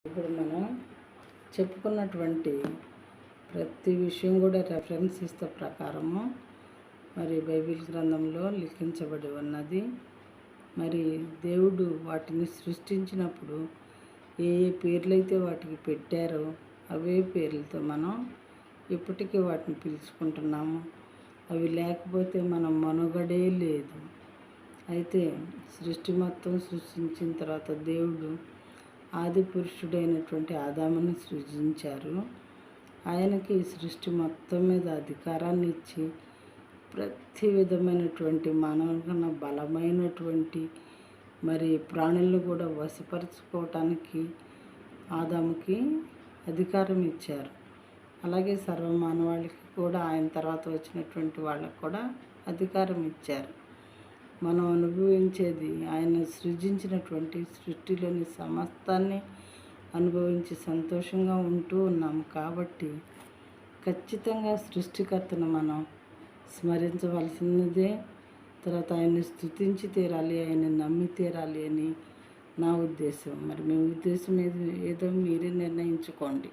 ఇప్పుడు మనం చెప్పుకున్నటువంటి ప్రతి విషయం కూడా రెఫరెన్సెస్ ప్రకారము మరి బైబిల్ గ్రంథంలో లిఖించబడి ఉన్నది. మరి దేవుడు వాటిని సృష్టించినప్పుడు ఏ ఏ పేర్లైతే వాటికి పెట్టారో అవే పేర్లతో మనం ఇప్పటికీ వాటిని పిలుచుకుంటున్నాము. అవి లేకపోతే మనం మనుగడే లేదు. అయితే సృష్టి మొత్తం సృష్టించిన తర్వాత దేవుడు ఆది పురుషుడైనటువంటి ఆదాముని సృజించారు. ఆయనకి సృష్టి మొత్తం మీద అధికారాన్ని ఇచ్చి ప్రతి విధమైనటువంటి మానవుల బలమైనటువంటి మరి ప్రాణులను కూడా వశపరుచుకోవటానికి ఆదాముకి అధికారం ఇచ్చారు. అలాగే సర్వమానవాళికి కూడా ఆయన తర్వాత వచ్చినటువంటి వాళ్ళకు కూడా అధికారం ఇచ్చారు. మనం అనుభవించేది ఆయన సృజించినటువంటి సృష్టిలోని సమస్తాన్ని అనుభవించి సంతోషంగా ఉంటూ ఉన్నాము. కాబట్టి ఖచ్చితంగా సృష్టికర్తను మనం స్మరించవలసినదే. తర్వాత ఆయన్ని స్తుతించి తీరాలి, ఆయన్ని నమ్మి తీరాలి అని నా ఉద్దేశం. మరి మీ ఉద్దేశం ఏదో మీరే నిర్ణయించుకోండి.